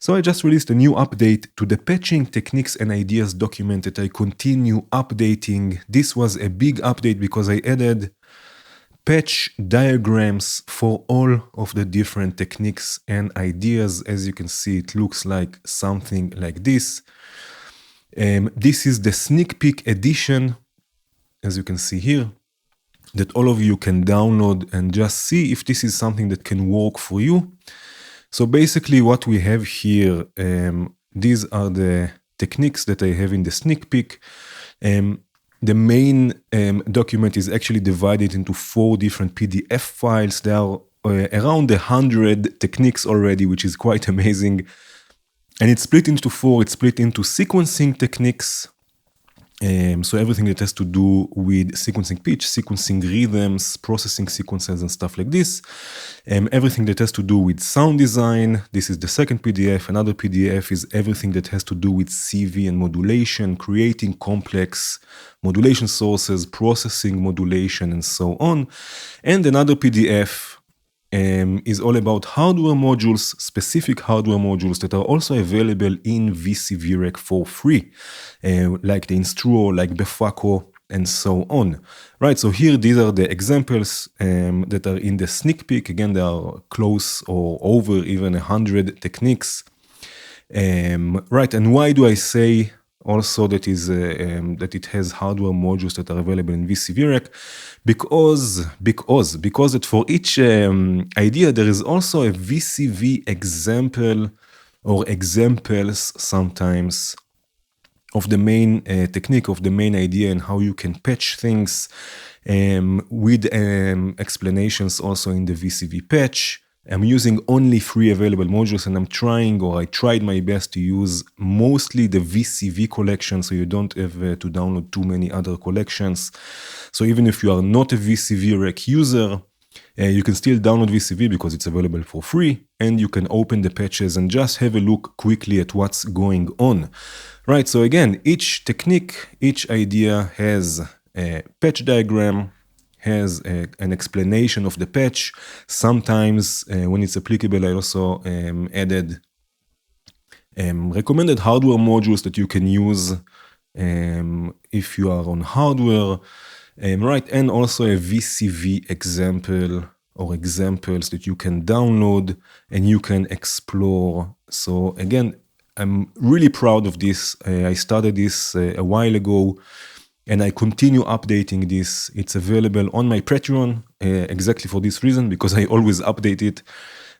So I just released a new update to the patching techniques and ideas document that I continue updating. This was a big update because I added patch diagrams for all of the different techniques and ideas. As you can see, it looks like something like this. This is the sneak peek edition, as you can see here, that all of you can download and just see if this is something that can work for you. So basically what we have here, these are the techniques that I have in the sneak peek. The main document is actually divided into 4 different PDF files. There are around 100 techniques already, which is quite amazing. And it's split into 4. It's split into sequencing techniques. So everything that has to do with sequencing pitch, sequencing rhythms, processing sequences and stuff like this. Everything that has to do with sound design. This is the second PDF. Another PDF is everything that has to do with CV and modulation, creating complex modulation sources, processing modulation, and so on. And another PDF is all about hardware modules, specific hardware modules that are also available in VCVREC for free, like the Instruo, like Befaco, and so on. Right, so here these are the examples that are in the sneak peek. Again, they are close or over even 100 techniques. Right, and why do I say also that it has hardware modules that are available in VCVREC? Because that for each idea there is also a VCV example or examples sometimes of the main technique, of the main idea, and how you can patch things with explanations also in the VCV patch. I'm using only 3 available modules, and I tried my best to use mostly the VCV collection, so you don't have to download too many other collections. So even if you are not a VCVREC user, you can still download VCV because it's available for free, and you can open the patches and just have a look quickly at what's going on. Right, so again, each technique, each idea has a patch diagram, has an explanation of the patch. Sometimes when it's applicable, I also added recommended hardware modules that you can use if you are on hardware, right? And also a VCV example or examples that you can download and you can explore. So again, I'm really proud of this. I started this a while ago, and I continue updating this. It's available on my Patreon exactly for this reason, because I always update it.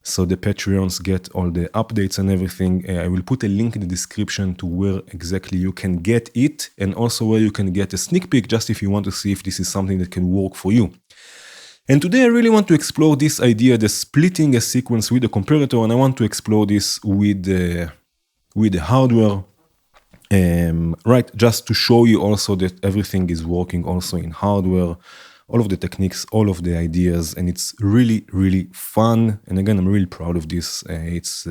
So the Patreons get all the updates and everything. I will put a link in the description to where exactly you can get it, and also where you can get a sneak peek, just if you want to see if this is something that can work for you. And today I really want to explore this idea, the splitting a sequence with a comparator, and I want to explore this with the hardware. Right, just to show you also that everything is working also in hardware, all of the techniques, all of the ideas, and it's really, really fun. And again, I'm really proud of this. It's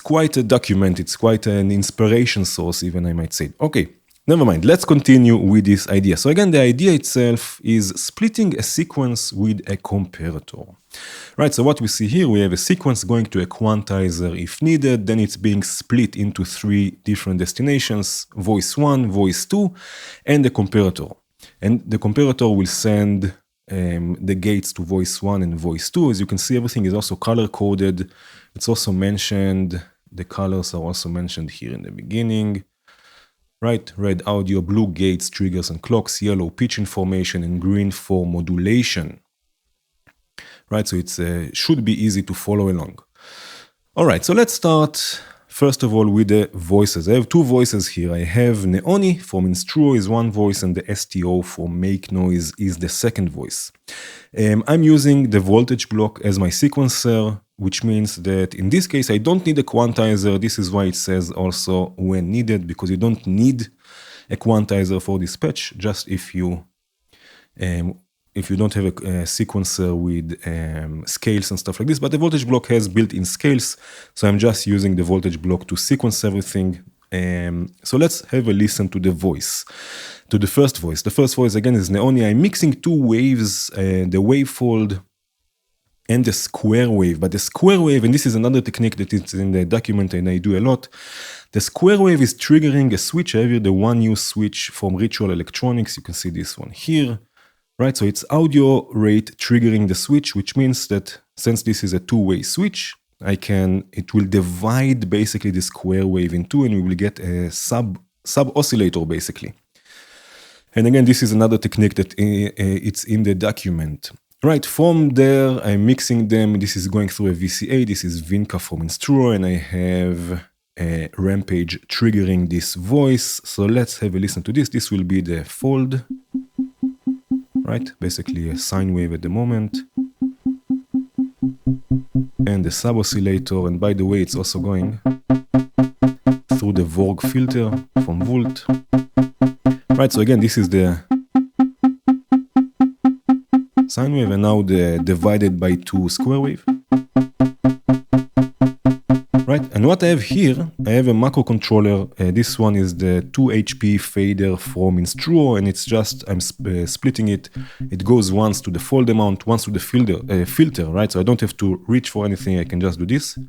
quite a document. It's quite an inspiration source, even, I might say. Okay, never mind. Let's continue with this idea. So again, the idea itself is splitting a sequence with a comparator. Right, so what we see here, we have a sequence going to a quantizer if needed, then it's being split into 3 different destinations, voice 1, voice 2, and the comparator. And the comparator will send the gates to voice 1 and voice 2. As you can see, everything is also color-coded. It's also mentioned, the colors are also mentioned here in the beginning. Right, red audio, blue gates, triggers and clocks, yellow pitch information, and green for modulation. Right, so it should be easy to follow along. All right, so let's start first of all with the voices. I have 2 voices here. I have Neoni from Instruo is 1 voice, and the STO from Make Noise is the second voice. I'm using the voltage block as my sequencer, which means that in this case I don't need a quantizer. This is why it says also when needed, because you don't need a quantizer for this patch, just if you don't have a sequencer with scales and stuff like this. But the voltage block has built-in scales, so I'm just using the voltage block to sequence everything. So let's have a listen to the voice, to the first voice. The first voice again is Neoni. I'm mixing 2 waves, the wavefold and the square wave. But the square wave, and this is another technique that is in the document and I do a lot, the square wave is triggering a switch. I have here the 1U switch from Ritual Electronics. You can see this one here, right? So it's audio rate triggering the switch, which means that since this is a two-way switch, it will divide basically the square wave in two, and we will get a sub oscillator basically. And again, this is another technique that it's in the document. Right, from there, I'm mixing them. This is going through a VCA. This is Vinca from Instruo, and I have a Rampage triggering this voice. So let's have a listen to this. This will be the fold, right? Basically a sine wave at the moment. And the sub-oscillator, and by the way, it's also going through the Vorg filter from Volt. Right, so again, this is the sine wave, and now the divided by 2 square wave. Right, and what I have here, I have a microcontroller. This one is the 2 HP fader from Instruo, and it's just, I'm splitting it. It goes once to the fold amount, once to the filter, right? So I don't have to reach for anything, I can just do this.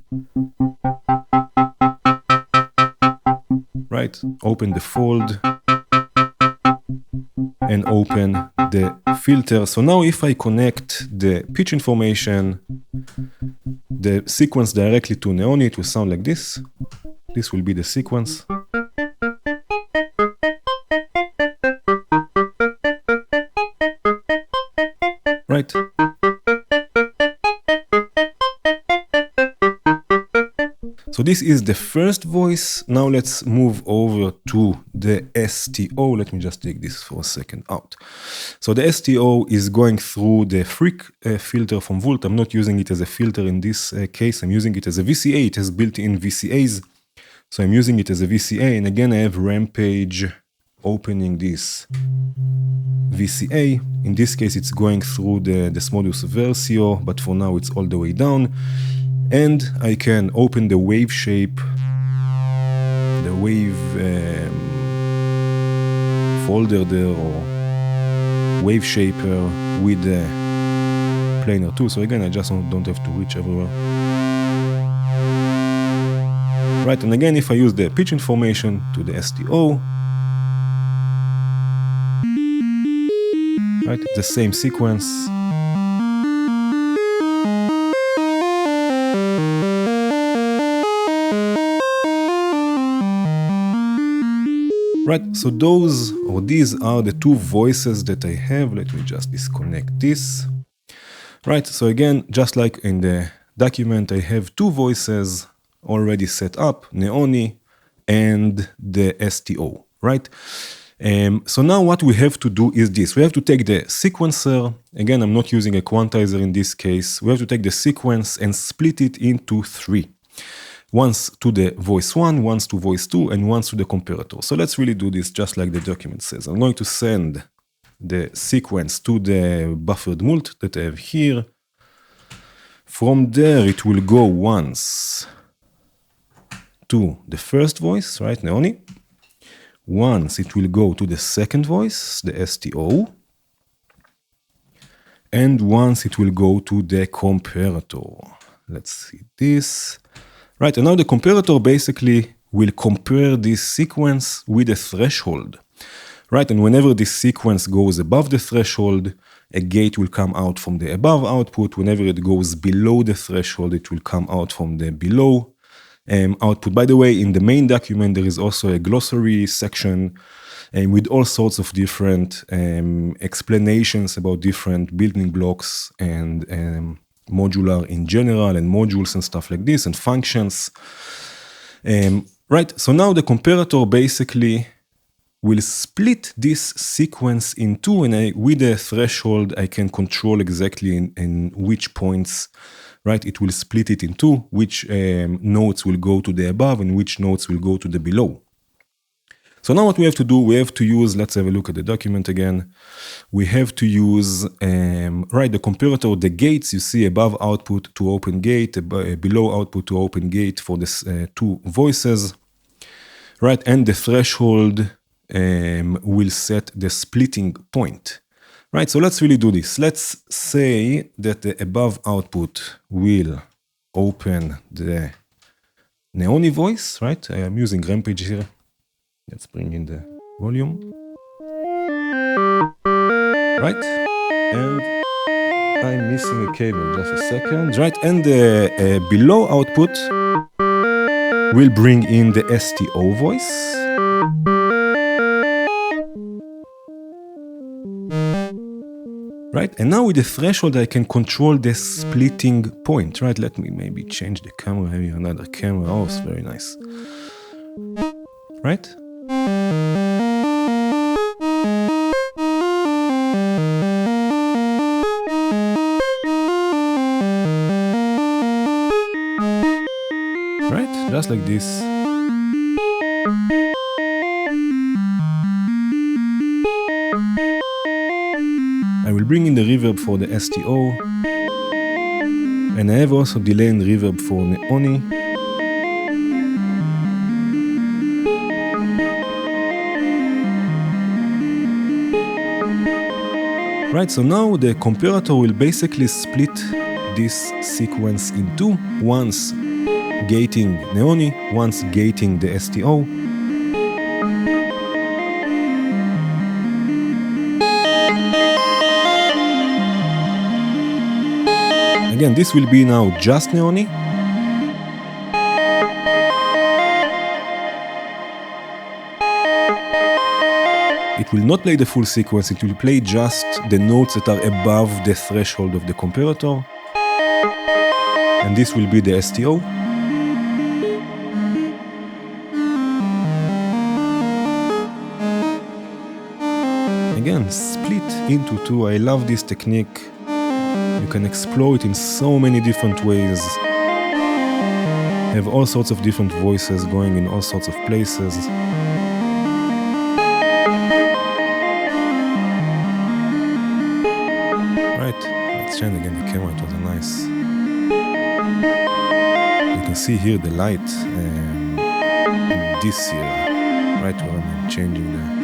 Right, open the fold, and open the filter. So now if I connect the pitch information, the sequence directly to Neoni, it will sound like this. This will be the sequence. Right. So this is the first voice. Now let's move over to the STO. Let me just take this for a second out. So the STO is going through the freak filter from Volt. I'm not using it as a filter in this case. I'm using it as a VCA. It has built-in VCAs. So I'm using it as a VCA. And again, I have Rampage opening this VCA. In this case, it's going through the Desmodius Versio, but for now, it's all the way down. And I can open the wave shape, the wave folder there, or wave shaper with the planar tool. So again, I just don't have to reach everywhere. Right, and again, if I use the pitch information to the STO, right, the same sequence. Right, so these are the two voices that I have. Let me just disconnect this. Right, so again, just like in the document, I have two voices already set up, Neoni and the STO, right? So now what we have to do is this. We have to take the sequencer. Again, I'm not using a quantizer in this case. We have to take the sequence and split it into 3. Once to the voice 1, once to voice 2, and once to the comparator. So let's really do this just like the document says. I'm going to send the sequence to the buffered mult that I have here. From there, it will go once to the first voice, right, Neoni. Once it will go to the second voice, the STO. And once it will go to the comparator. Let's see this. Right, and now the comparator basically will compare this sequence with a threshold. Right, and whenever this sequence goes above the threshold, a gate will come out from the above output. Whenever it goes below the threshold, it will come out from the below output. By the way, in the main document, there is also a glossary section with all sorts of different explanations about different building blocks and modular in general, and modules and stuff like this, and functions. Right, so now the comparator basically will split this sequence in 2, and with a threshold, I can control exactly in which points, right, it will split it in 2, which notes will go to the above and which notes will go to the below. So now what we have to do, we have to use, let's have a look at the document again. We have to use, right, the comparator, the gates, you see above output to open gate, below output to open gate for this 2 voices, right? And the threshold will set the splitting point, Right, so let's really do this. Let's say that the above output will open the Neoni voice, right? I am using Rampage here. Let's bring in the volume. Right, and I'm missing a cable, just a second. Right, and the below output will bring in the STO voice. Right, and now with the threshold I can control the splitting point, right? Let me maybe change the camera, maybe another camera. Oh, it's very nice. Right? Right, just like this. I will bring in the reverb for the STO, and I have also delay and reverb for Neoni. Right, so now the comparator will basically split this sequence in two, once gating Neoni, once gating the STO. Again, this will be now just Neoni. It will not play the full sequence, it will play just the notes that are above the threshold of the comparator. And this will be the STO. Again, split into two. I love this technique. You can explore it in so many different ways. Have all sorts of different voices going in all sorts of places. Right, let's change again the camera, it was nice. You can see here the light this here, right where I'm changing the...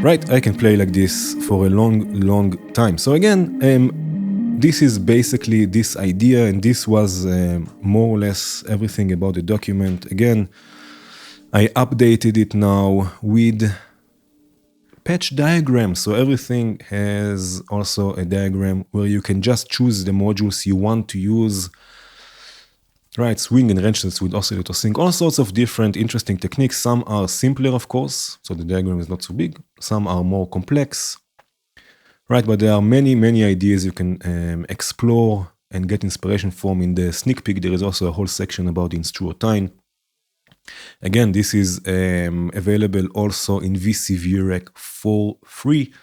Right, I can play like this for a long time. So again, this is basically this idea, and this was more or less everything about the document. Again, I updated it now with patch diagrams. So everything has also a diagram where you can just choose the modules you want to use. Right, swing and wrenches with oscillator sync, all sorts of different interesting techniques. Some are simpler, of course, so the diagram is not so big. Some are more complex, right? But there are many ideas you can explore and get inspiration from. In the sneak peek, there is also a whole section about the instruotine. Again, this is available also in VCVREC for free.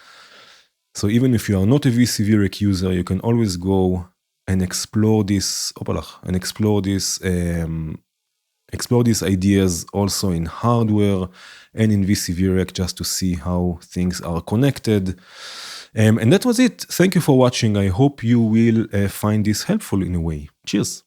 So even if you are not a VCVREC user, you can always go and explore this, explore these ideas also in hardware and in VCVREC, just to see how things are connected. And that was it. Thank you for watching. I hope you will find this helpful in a way. Cheers.